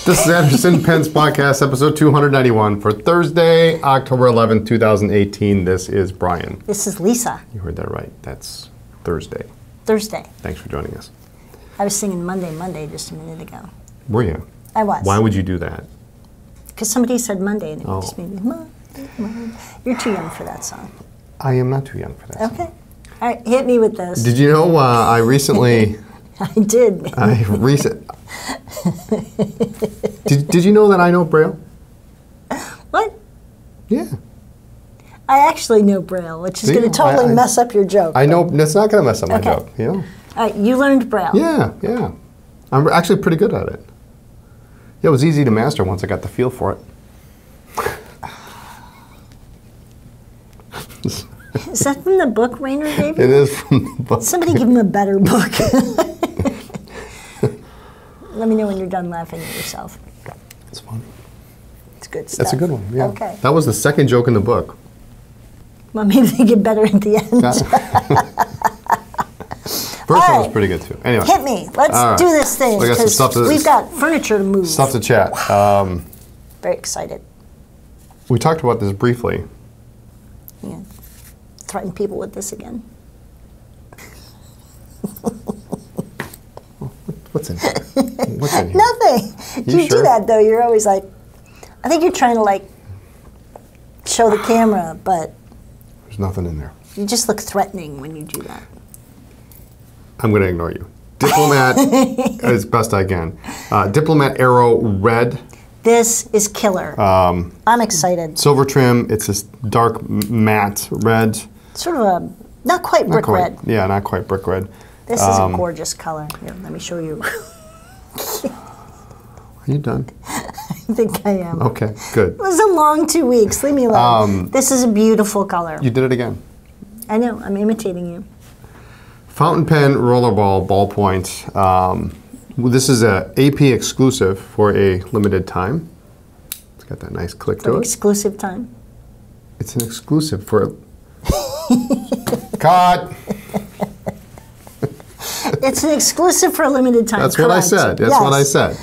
This is Anderson Pens Podcast, episode 291 for Thursday, October 11th, 2018. This is Brian. This is Lisa. You heard that right. That's Thursday. Thursday. Thanks for joining us. I was singing Monday just a minute ago. Were you? I was. Why would you do that? Because somebody said Monday and it just made me, Monday. You're too young for that song. I am not too young for that song. Okay. All right, hit me with this. Did you know I recently... I did. Did you know that I know Braille? What? Yeah. I actually know Braille, which is going to totally mess up your joke. I know, it's not going to mess up my joke, you know? All right, you learned Braille. Yeah. I'm actually pretty good at it. Yeah, it was easy to master once I got the feel for it. Is that from the book Rainer gave you? It is from the book. Somebody give him a better book. Let me know when you're done laughing at yourself. It's funny. It's good stuff. That's a good one, yeah. Okay. That was the second joke in the book. Well, maybe they get better at the end. First one was pretty good, too. Anyway. Hit me. Let's do this thing, because we've got furniture to move. Stuff to chat. Very excited. We talked about this briefly. Yeah. Threaten people with this again. What's in here? What's in here? Nothing. You sure? do that, though. You're always like, I think you're trying to, like, show the camera, but... There's nothing in there. You just look threatening when you do that. I'm going to ignore you. Diplomat, as best I can. Diplomat Aero Red. This is killer. I'm excited. Silver trim. It's this dark matte red. Sort of a, not quite brick red. Yeah, not quite brick red. This is a gorgeous color. Here, let me show you. Are you done? I think I am. Okay, good. It was a long 2 weeks. Leave me alone. This is a beautiful color. You did it again. I know. I'm imitating you. Fountain pen rollerball ballpoint. This is a AP exclusive for a limited time. It's got that nice click to it. Exclusive time. It's an exclusive for... Cut! It's an exclusive for a limited time. That's what I said. That's what I said.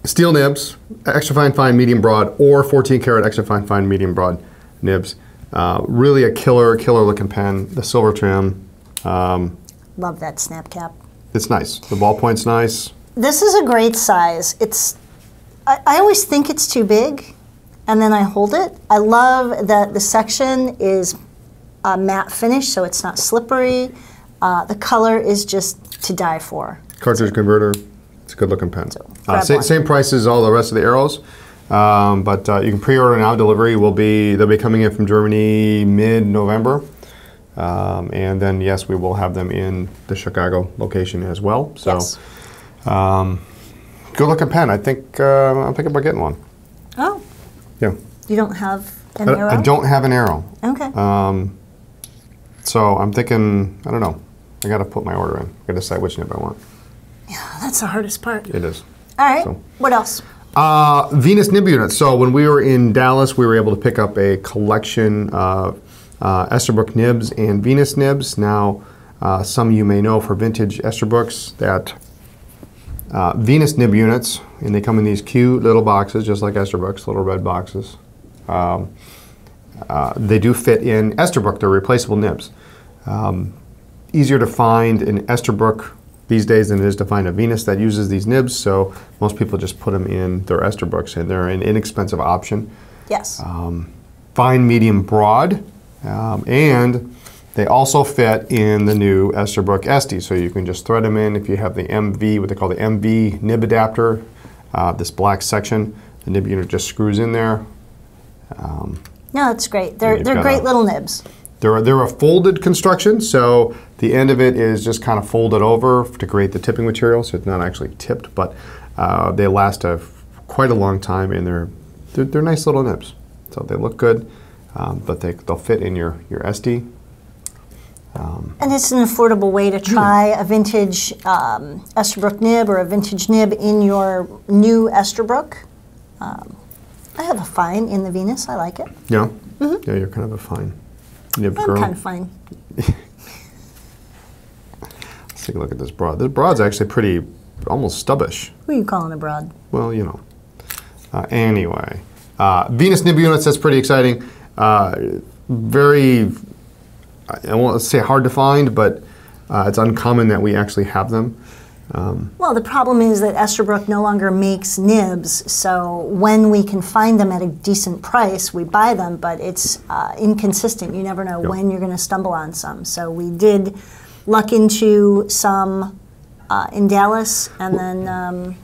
Steel nibs, extra fine, medium, broad, or 14 karat extra fine, medium, broad nibs. Really a killer looking pen. The silver trim. Love that snap cap. It's nice. The ballpoint's nice. This is a great size. It's. I always think it's too big, and then I hold it. I love that the section is a matte finish, so it's not slippery. The color is just to die for. Cartridge converter. It's a good looking pen. So, same price as all the rest of the Arrows, but you can pre-order now. Delivery they'll be coming in from Germany mid-November, and then yes, we will have them in the Chicago location as well. So, yes. Good looking pen. I think I'm thinking about getting one. Oh. Yeah. You don't have an Arrow? I don't have an Arrow. Okay. So I'm thinking, I don't know. I got to put my order in. I got to decide which nib I want. Yeah, that's the hardest part. It is. All right. So. What else? Venus Nib Units. So when we were in Dallas, we were able to pick up a collection of Esterbrook nibs and Venus nibs. Now, some of you may know for vintage Esterbrook's that Venus Nib Units, and they come in these cute little boxes, just like Esterbrook's, little red boxes. They do fit in Esterbrook. They're replaceable nibs. Easier to find in Esterbrook these days than it is to find a Venus that uses these nibs, so most people just put them in their Esterbrook's, and they're an inexpensive option. Yes. Fine, medium, broad, and they also fit in the new Esterbrook Esty, so you can just thread them in if you have the MV, what they call the MV nib adapter, this black section. The nib unit just screws in there. No, that's great. They're great little nibs. They're a folded construction, so the end of it is just kind of folded over to create the tipping material, so it's not actually tipped, but they last quite a long time, and they're nice little nibs. So they look good, but they'll fit in your SD. And it's an affordable way to try a vintage Esterbrook nib or a vintage nib in your new Esterbrook. I have a fine in the Venus. I like it. Yeah? Mm-hmm. Yeah, you're kind of a fine nib girl. I'm kind of fine. Let's take a look at this broad. This broad's actually pretty almost stubbish. Who are you calling abroad? Well, you know. Anyway, Venus Nib Units, that's pretty exciting. Very, I won't say hard to find, but it's uncommon that we actually have them. Well, the problem is that Esterbrook no longer makes nibs, so when we can find them at a decent price, we buy them, but it's inconsistent. You never know when you're going to stumble on some. So we did luck into some in Dallas, and then...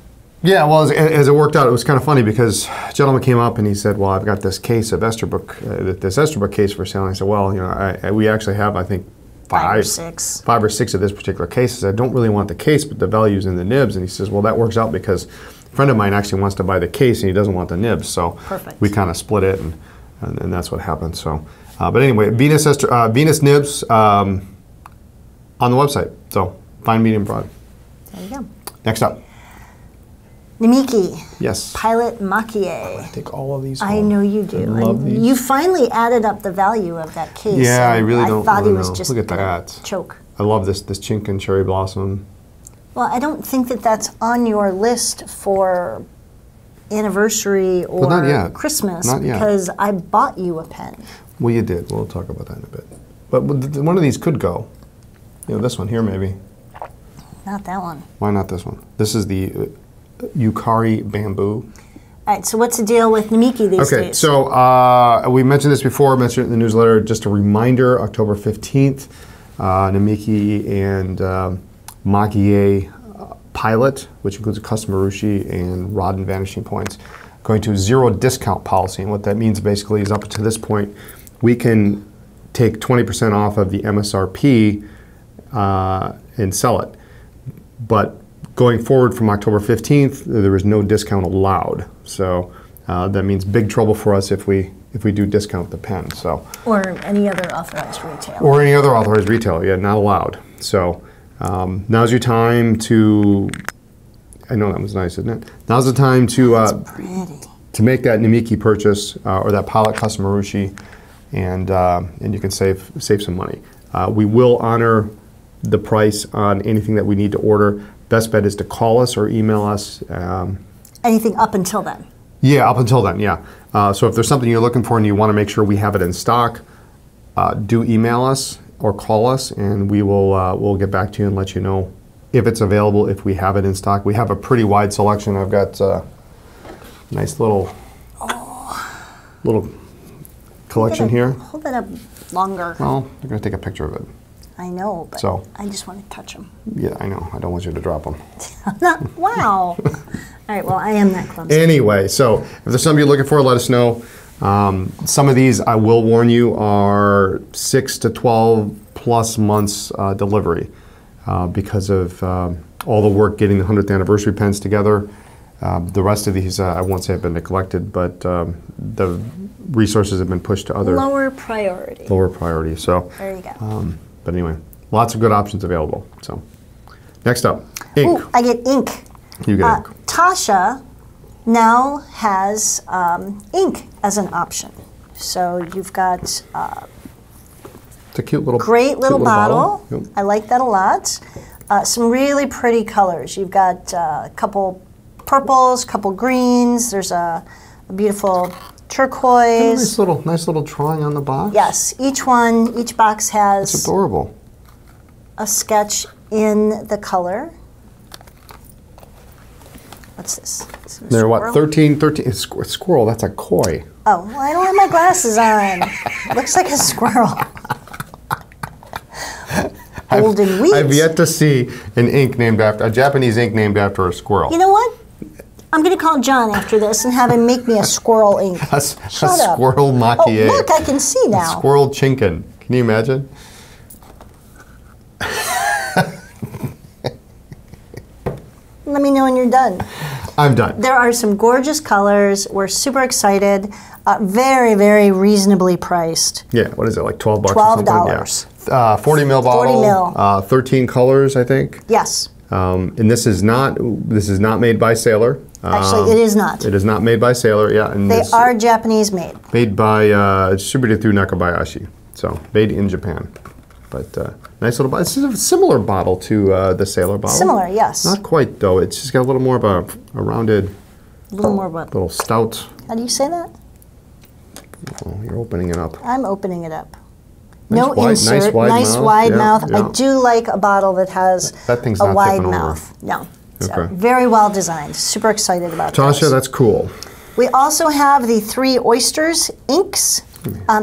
yeah, well, as it worked out, it was kind of funny because a gentleman came up and he said, well, I've got this case of Esterbrook, this Esterbrook case for sale. And I said, well, you know, we actually have, I think, five or six of this particular case. I said, I don't really want the case, but the value's in the nibs. And he says, well, that works out because a friend of mine actually wants to buy the case and he doesn't want the nibs. So perfect. We kind of split it, and that's what happened. So, but anyway, Venus nibs on the website. So fine, medium, broad. There you go. Next up. Namiki. Yes. Pilot Maki-e. I take all of these home. I know you do. I love these. You finally added up the value of that case. Yeah, I really don't thought he was know. just Look at that. Choke. I love this Chinkin cherry blossom. Well, I don't think that that's on your list for anniversary or not yet. Christmas. Not yet. Because I bought you a pen. Well, you did. We'll talk about that in a bit. But one of these could go. You know, this one here maybe. Not that one. Why not this one? This is the Yukari bamboo. All right, so what's the deal with Namiki these days? Okay, so we mentioned this before, mentioned it in the newsletter. Just a reminder, October 15th, Namiki and Maki-e Pilot, which includes a custom Marushi and rod and vanishing points, going to 0 discount policy. And what that means basically is up to this point, we can take 20% off of the MSRP and sell it. But going forward from October 15th, there is no discount allowed. So that means big trouble for us if we do discount the pen. So or any other authorized retailer. Or any other authorized retailer, yeah, not allowed. So now's your time to, I know that was nice, isn't it? Now's the time to to make that Namiki purchase or that Pilot Custom Marushi, and you can save some money. We will honor the price on anything that we need to order. Best bet is to call us or email us. Anything up until then? Yeah, up until then, yeah. So if there's something you're looking for and you want to make sure we have it in stock, do email us or call us, and we will we'll get back to you and let you know if it's available, if we have it in stock. We have a pretty wide selection. I've got nice little collection here. Hold that up longer. Well, I'm going to take a picture of it. I know, but so, I just want to touch them. Yeah, I know. I don't want you to drop them. Wow. All right, well, I am that clumsy. Anyway, so if there's something you're looking for, let us know. Some of these, I will warn you, are 6 to 12 plus months delivery because of all the work getting the 100th anniversary pens together. The rest of these, I won't say have been neglected, but the resources have been pushed to other... Lower priority. Lower priority, so... There you go. But anyway, lots of good options available. So, next up, ink. Ooh, I get ink. You get ink. Taccia now has ink as an option. So you've got it's a cute little great little bottle. Yep. I like that a lot. Some really pretty colors. You've got a couple purples, couple greens. There's a beautiful turquoise. Nice little drawing on the box. Yes, each box has It's adorable. a sketch in the color. What's this? They're what, 13, it's squirrel, that's a koi. Oh, well, I don't have my glasses on. Looks like a squirrel. Golden wheat. I've yet to see a Japanese ink named after a squirrel. You know what? I'm going to call John after this and have him make me a squirrel ink. a squirrel Maki-e. Oh, look, I can see now. Squirrel Chinkin. Can you imagine? Let me know when you're done. I'm done. There are some gorgeous colors. We're super excited. Very, very reasonably priced. Yeah, what is it, like 12 bucks $12. or something? Yeah. 40 ml bottle. 40 mil. 13 colors, I think. Yes. And this is not made by Sailor. Actually, it is not. It is not made by Sailor, yeah. And they are Japanese made. Made by, distributed through Nakabayashi. So, made in Japan. But Nice little bottle. This is a similar bottle to the Sailor bottle. Similar, yes. Not quite though. It's just got a little more of a rounded. A little more of a. Little stout. How do you say that? Oh, you're opening it up. I'm opening it up. Nice No wide, insert. nice wide mouth. Yeah. I do like a bottle that has that thing's a not wide tipping mouth. over. No. So Okay. very well designed. Super excited about Tasha, those. that's cool. We also have the 3 Oysters Inks.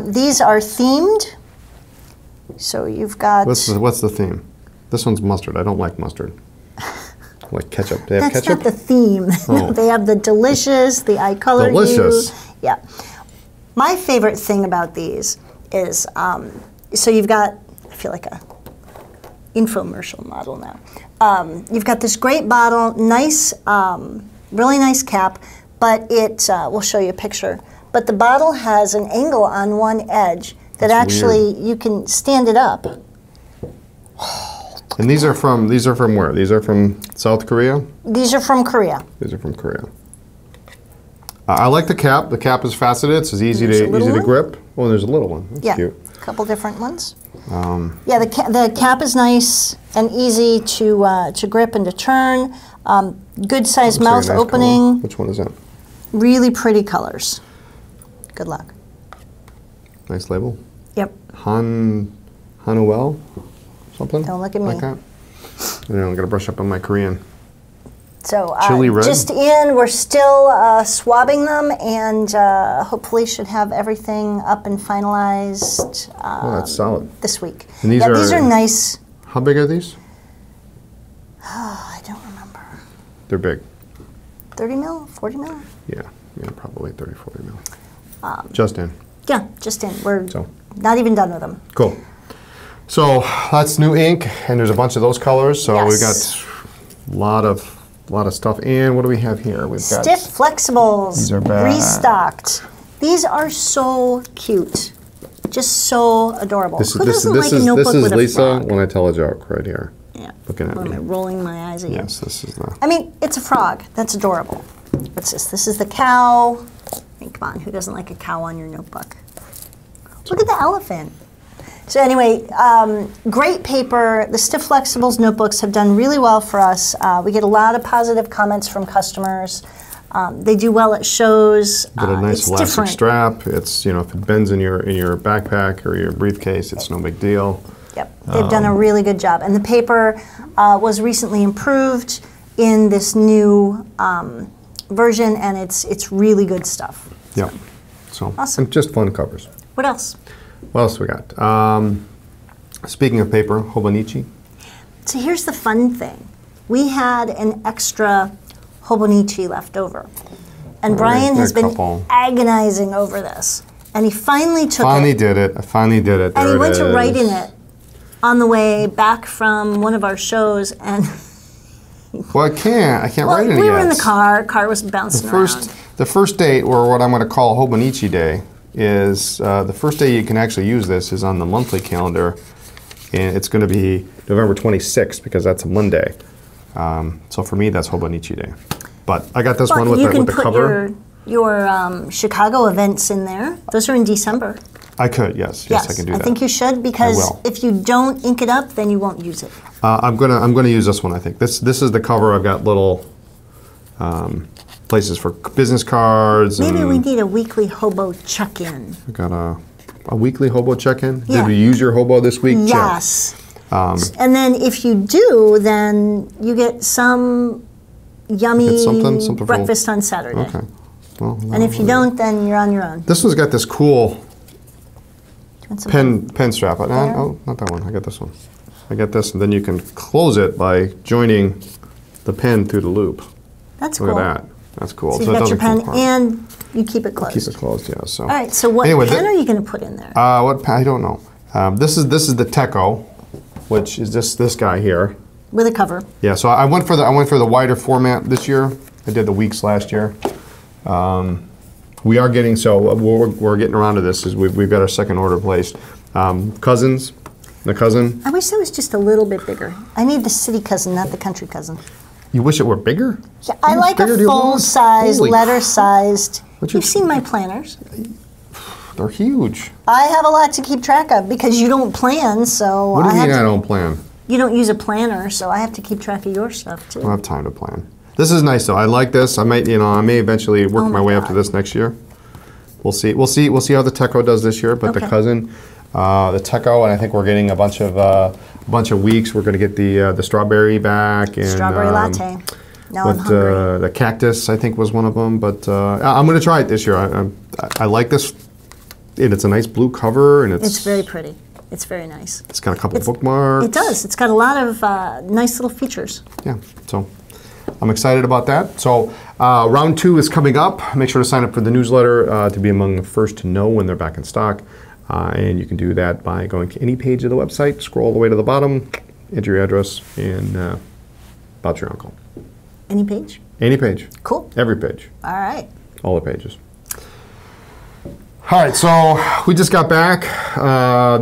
These are themed. So you've got. What's the theme? This one's mustard. I don't like mustard. I like ketchup. They have That's ketchup? not the theme. Oh. They have the delicious, the I colored Delicious. you. Yeah. My favorite thing about these is, so you've got, I feel like a infomercial model now. You've got this great bottle, nice, really nice cap, but it, we'll show you a picture, but the bottle has an angle on one edge that That's actually, you can stand it up. And these are from where? These are from South Korea? These are from Korea. These are from Korea. I like the cap. The cap is faceted. It's easy There's a little to one? grip. Oh, there's a little one. That's Yeah, cute. a couple different ones. Yeah, the cap is nice and easy to grip and to turn. Good size Looks like a mouth nice opening. color. Which one is that? Really pretty colors. Good luck. Nice label. Yep. Hanuel? Something? Don't look at me. Like that? I know, I'm going to brush up on my Korean. So Chili red. just in, we're still swabbing them, and hopefully should have everything up and finalized Oh, that's solid. this week. And these these are nice. How big are these? I don't remember. They're big. 30 mil, 40 mil. Yeah, probably 30, 40 mil. Just in. Yeah, just in. We're So. not even done with them. Cool. So that's new ink, and there's a bunch of those colors. So Yes. we've got a lot of stuff. And what do we have here? We've got Stiff Flexibles. These are back. Restocked. These are so cute. Just so adorable. Who doesn't like a this notebook is with a Lisa frog? when I tell a joke right here. Yeah. Looking at What, me. am I rolling my eyes again? Yes, this is the. I mean, it's a frog. That's adorable. What's this? This is the cow. I mean, come on, who doesn't like a cow on your notebook? Look at the elephant. So anyway, great paper. The Stiff Flexibles notebooks have done really well for us. We get a lot of positive comments from customers. They do well at shows. Got a nice it's elastic different. strap. It's, if it bends in your backpack or your briefcase, it's no big deal. Yep, they've done a really good job. And the paper was recently improved in this new version, and it's really good stuff. Yeah. So Awesome. and just fun covers. What else? What else we got? Speaking of paper, Hobonichi. So here's the fun thing. We had an extra Hobonichi left over. And Brian has been agonizing over this. And he finally took Finally it. did it. I finally did it. And There he went it to is. write in it on the way back from one of our shows. And Well, I can't well, write any we were in yet. the car was bouncing around. The first date, or what I'm going to call Hobonichi Day, is the first day you can actually use this is on the monthly calendar, and it's going to be November 26th because that's a Monday. So for me, that's Hobonichi Day. But I got this one with the cover. Your Chicago events in there. Those are in December. I could, yes, I can do that. I think you should, because will. if you don't ink it up, then you won't use it. I'm gonna use this one. I think this is the cover. I've got little places for business cards. Maybe and we need a weekly hobo check-in. I got a weekly hobo check-in. Yeah. Did we use your hobo this week? Yes. And then if you do, then you get some yummy Get something for- breakfast on Saturday. Okay. Well, And if you don't, then you're on your own. this one's got this cool Do you want some- pen strap. No, There? oh, not that one. I got this one. I got this, and then you can close it by joining the pen through the loop. That's Look cool. at that. That's cool. So you've got your it doesn't pen come apart. and you keep it closed. Keep it closed, yeah. So. All right, so what Anyway, pen are you going to put in there? What pen? I don't know. This is the Teco, which is this guy here. With a cover. Yeah. So I went for the wider format this year. I did the weeks last year. We are getting we're getting around to this. Is we've got our second order placed. The cousin. I wish that was just a little bit bigger. I need the city cousin, not the country cousin. You wish it were bigger? Yeah, I like a full-size, letter-sized. What's your- You've seen my planners. They're huge. I have a lot to keep track of because you don't plan, so What do you mean I don't plan? You don't use a planner, so I have to keep track of your stuff too. I don't have time to plan. This is nice though. I like this. I might, I may eventually work my way up to this next year. We'll see. We'll see how the Techo does this year. But the cousin, the Techo, and I think we're getting a bunch of weeks. We're going to get the strawberry back and strawberry latte. Now I'm hungry. The cactus, I think, was one of them. But I'm going to try it this year. I like this. And it's a nice blue cover, and it's very pretty. It's very nice. It's got a couple bookmarks. It does. It's got a lot of nice little features. Yeah. So I'm excited about that. So round 2 is coming up. Make sure to sign up for the newsletter to be among the first to know when they're back in stock. And you can do that by going to any page of the website, scroll all the way to the bottom, enter your address, and about your uncle. Any page? Any page. Cool. Every page. All right. All the pages. All right, so we just got back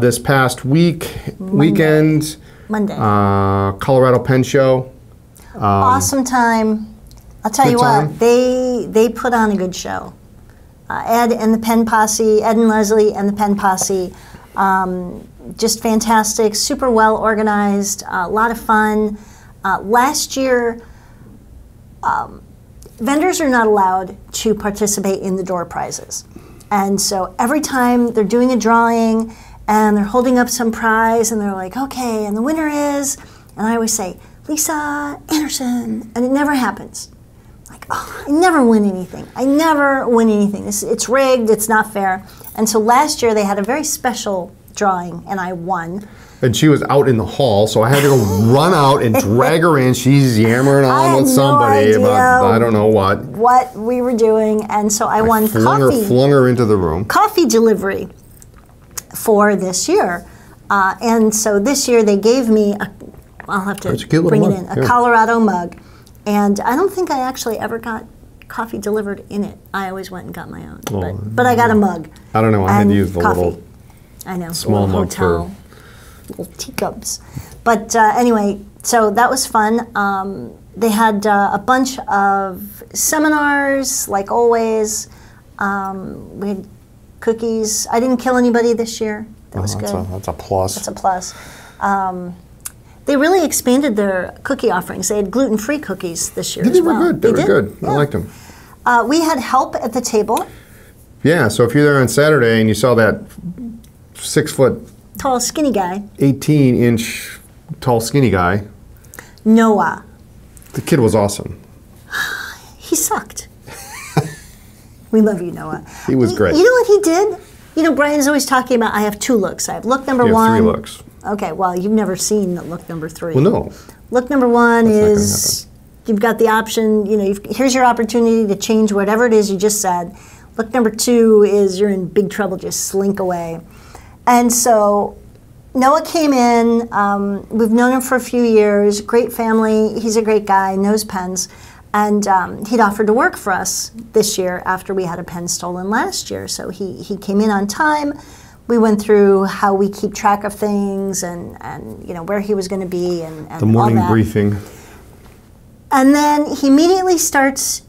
this past weekend. Monday. Colorado Pen Show. Awesome time. I'll tell you what, they put on a good show. Ed and the Pen Posse, Ed and Leslie and the Pen Posse, just fantastic, super well organized, a lot of fun. Last year, vendors are not allowed to participate in the door prizes. And so every time they're doing a drawing and they're holding up some prize and they're like, okay, and the winner is, and I always say, Lisa Anderson, and it never happens. Like, oh, I never win anything. I never win anything. It's rigged, it's not fair. And so last year they had a very special drawing and I won. And she was out in the hall, so I had to go run out and drag her in. She's yammering on with somebody about I don't know what. What we were doing, and so I won coffee. Flung her into the room. Coffee delivery for this year. And so this year they gave me, I'll have to bring it in, a Colorado mug. And I don't think I actually ever got coffee delivered in it. I always went and got my own. But I got a mug. I don't know, I had to use the little small mug for little teacups. But anyway, so that was fun. They had a bunch of seminars, like always. We had cookies. I didn't kill anybody this year. That was good. That's a plus. That's a plus. They really expanded their cookie offerings. They had gluten-free cookies this year as well. They were good. They were good. Yeah. I liked them. We had help at the table. Yeah, so if you're there on Saturday and you saw that 6 foot tall, skinny guy. 18-inch tall, skinny guy. Noah. The kid was awesome. He sucked. We love you, Noah. He was great. You know what he did? You know, Brian's always talking about, I have 2 looks. I have look number 1. You have 3 looks. Okay, well, you've never seen look number 3. Well, no. Look number 1 is, you've got the option, here's your opportunity to change whatever it is you just said. Look number 2 is you're in big trouble, just slink away. And so Noah came in, we've known him for a few years, great family, he's a great guy, knows pens, and he'd offered to work for us this year after we had a pen stolen last year. So he came in on time, we went through how we keep track of things and where he was going to be and the morning all that. Briefing. And then he immediately starts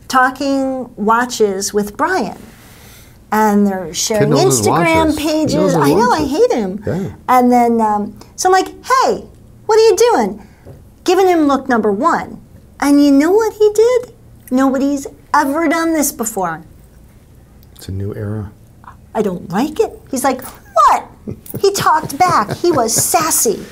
talking watches with Brian. And they're sharing Instagram pages. I know, I hate him. Yeah. And then, so I'm like, hey, what are you doing? Giving him look number 1. And you know what he did? Nobody's ever done this before. It's a new era. I don't like it. He's like, what? He talked back. He was sassy.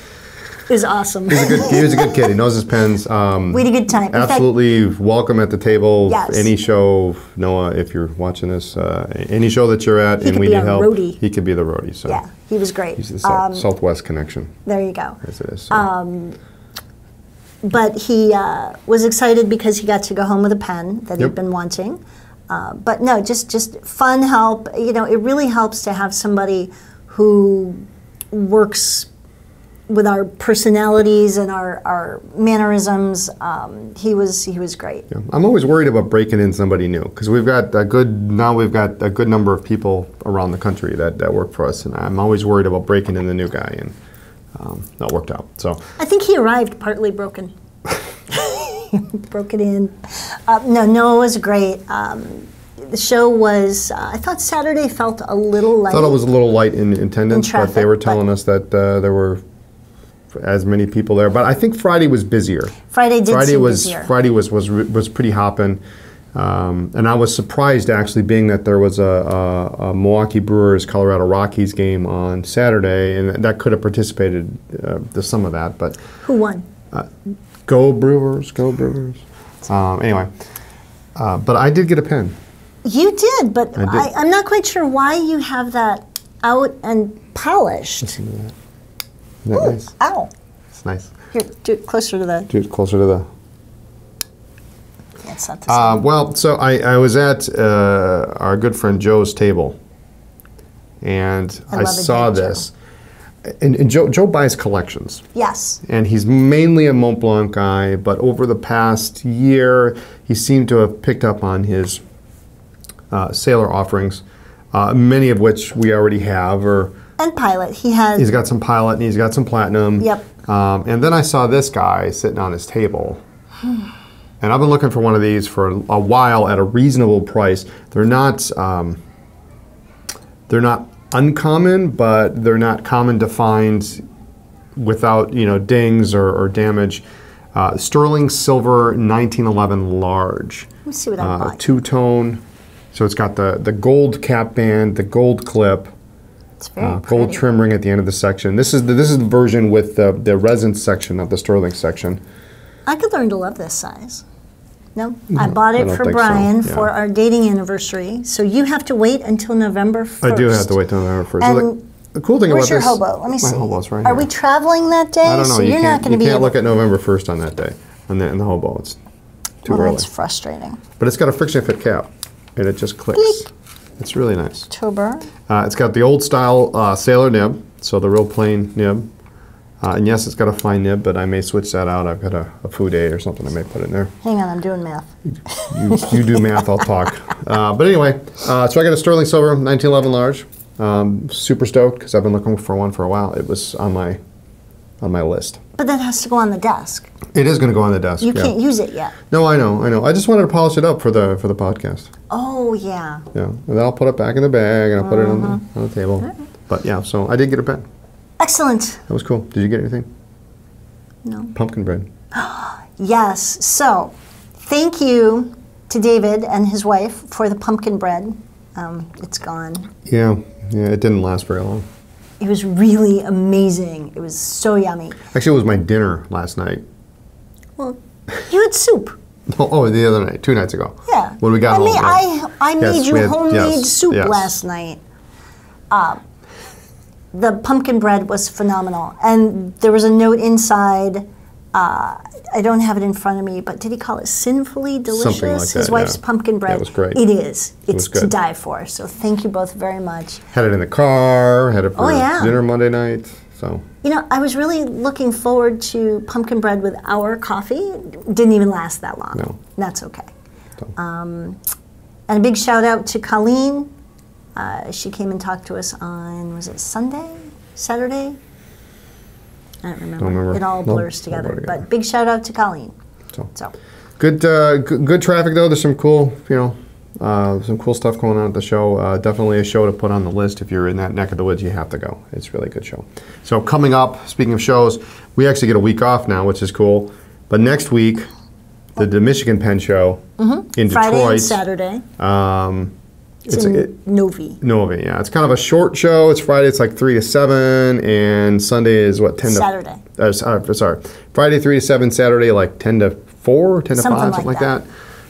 It was awesome. He was a good kid. He knows his pens. We had a good time. Absolutely welcome at the table. Yes. Any show, Noah, if you're watching this, any show that you're at and we need help, roadie. He could be the roadie. So yeah, he was great. He's the Southwest connection. There you go. As it is. So. But he was excited because he got to go home with a pen that he'd been wanting. But no, just fun help. It really helps to have somebody who works with our personalities and our mannerisms. He was great. Yeah. I'm always worried about breaking in somebody new because we've got a good number of people around the country that work for us, and I'm always worried about breaking in the new guy, and that worked out. So I think he arrived partly broken. Broke it in. No, Noah was great. the show was, I thought Saturday felt a little light. I thought it was a little light in attendance, traffic, but they were telling us that there were as many people there. But I think Friday was busier. Friday seem busier. Friday was pretty hopping. And I was surprised, actually, being that there was a Milwaukee Brewers Colorado Rockies game on Saturday, and that could have participated to some of that. But who won? Go Brewers, go Brewers. Anyway, but I did get a pen. You did, but I'm not quite sure why you have that out and polished. Listen to that. Isn't that nice? Ow. It's nice. Here, do it closer to the... Do it closer to the... Yeah, it's not the same. Well, so I was at our good friend Joe's table, and I saw this. And Joe buys collections. Yes. And he's mainly a Mont Blanc guy, but over the past year, he seemed to have picked up on his sailor offerings, many of which we already have. And Pilot. He's got some Pilot and he's got some Platinum. Yep. And then I saw this guy sitting on his table. And I've been looking for one of these for a while at a reasonable price. They're not uncommon, but they're not common to find without dings or damage. Sterling silver 1911 large. Let me see what I bought. Two-tone. So it's got the gold cap band, the gold clip, it's very gold trim ring at the end of the section. This is the version with the resin section of the sterling section. I could learn to love this size. No, I bought it for Brian for our dating anniversary. So you have to wait until November 1st. I do have to wait until November 1st. And so the cool thing about this... Where's your hobo? Let me see. My hobo's right Are here. we traveling that day? I don't know. So you're not going to be You can't able... look at November 1st on that day, in the hobo. It's too early. That's frustrating. But it's got a friction fit cap, and it just clicks. Click. It's really nice. October. It's got the old style sailor nib, so the real plain nib. And yes, it's got a fine nib, but I may switch that out. I've got a food aid or something I may put in there. Hang on, I'm doing math. You do math, I'll talk. But anyway, so I got a sterling silver 1911 large. Super stoked because I've been looking for one for a while. It was on my list. But that has to go on the desk. It is going to go on the desk. You can't use it yet. No, I know. I just wanted to polish it up for the podcast. Oh yeah. Yeah, and then I'll put it back in the bag and I'll put it on the table. Right. But yeah, so I did get a pen. Excellent. That was cool. Did you get anything? No. Pumpkin bread. Yes. So, thank you to David and his wife for the pumpkin bread. It's gone. Yeah, it didn't last very long. It was really amazing. It was so yummy. Actually, it was my dinner last night. Well, you had soup. Oh, the other night, 2 nights ago. Yeah. When we got home. I made you homemade soup last night. The pumpkin bread was phenomenal. And there was a note inside. I don't have it in front of me, but did he call it sinfully delicious? Something like that, His wife's pumpkin bread. That was great. It is. It's good. to die for. So thank you both very much. Had it in the car, had it for dinner Monday night. So. I was really looking forward to pumpkin bread with our coffee. It didn't even last that long. No. That's okay. And a big shout out to Colleen. She came and talked to us on, was it Saturday? I don't remember. It all blurs together. But big shout out to Colleen. So. Good traffic though. There's some cool, some cool stuff going on at the show. Definitely a show to put on the list. If you're in that neck of the woods, you have to go. It's a really good show. So coming up, speaking of shows, we actually get a week off now, which is cool. But next week, the Michigan Pen Show in Detroit. Friday and Saturday. It's in Novi. Novi, yeah. It's kind of a short show. It's Friday, it's like 3 to 7, and Sunday is what, 10 Saturday. to... Sorry. Friday 3 to 7, Saturday like 10 to 4, 10 to 5, something like that.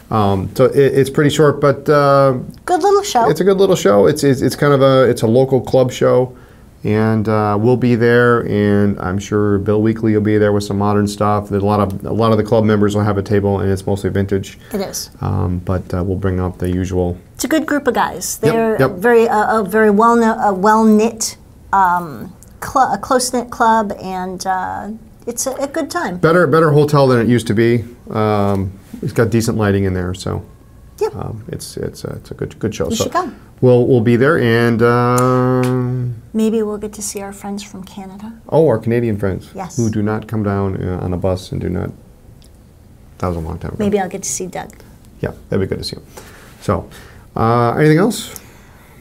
So it's pretty short, but... good little show. It's a good little show. It's kind of a local club show, and we'll be there, and I'm sure Bill Weekly will be there with some modern stuff. There's a lot of the club members will have a table, and it's mostly vintage. It is. But we'll bring up the usual... It's a good group of guys. They're very well knit, a close knit club, and it's a good time. Better hotel than it used to be. It's got decent lighting in there, so it's a good show. You should come. We'll be there, and maybe we'll get to see our friends from Canada. Oh, our Canadian friends. Yes. Who do not come down on a bus and do not. That was a long time ago. Maybe I'll get to see Doug. Yeah, that'd be good to see him. So, Anything else?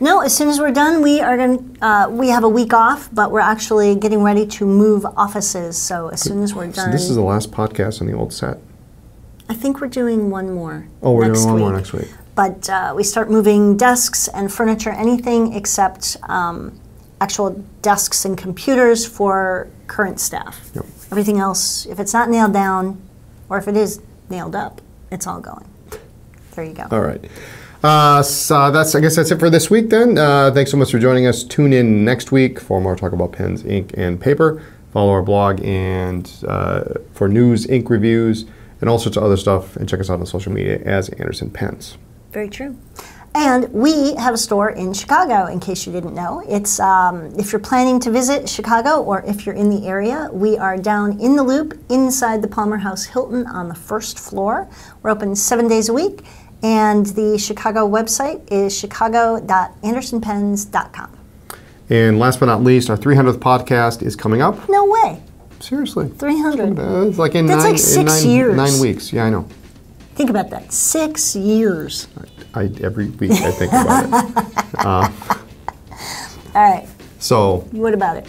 No, as soon as we're done, we have a week off, but we're actually getting ready to move offices. So as soon as we're done. So this is the last podcast on the old set. I think we're doing one more. Oh, we're doing one more next week. But we start moving desks and furniture, anything except actual desks and computers for current staff. Yep. Everything else, if it's not nailed down, or if it is nailed up, it's all going. There you go. All right. So I guess that's it for this week then. Thanks so much for joining us. Tune in next week for more talk about pens, ink, and paper. Follow our blog and for news, ink reviews, and all sorts of other stuff. And check us out on social media as Anderson Pens. Very true. And we have a store in Chicago, in case you didn't know. It's if you're planning to visit Chicago or if you're in the area, we are down in the Loop inside the Palmer House Hilton on the first floor. We're open 7 days a week. And the Chicago website is chicago.andersonpens.com. And last but not least, our 300th podcast is coming up. No way. Seriously. 300. It's like in That's like 6 years. 9 weeks. Yeah, I know. Think about that. 6 years. Every week I think about it. All right. So. What about it?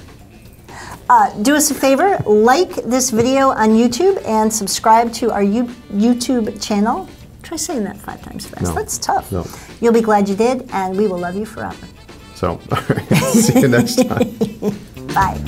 Do us a favor. Like this video on YouTube and subscribe to our YouTube channel. Try saying that 5 times fast. No. That's tough. No. You'll be glad you did, and we will love you forever. So, all right. See you next time. Bye.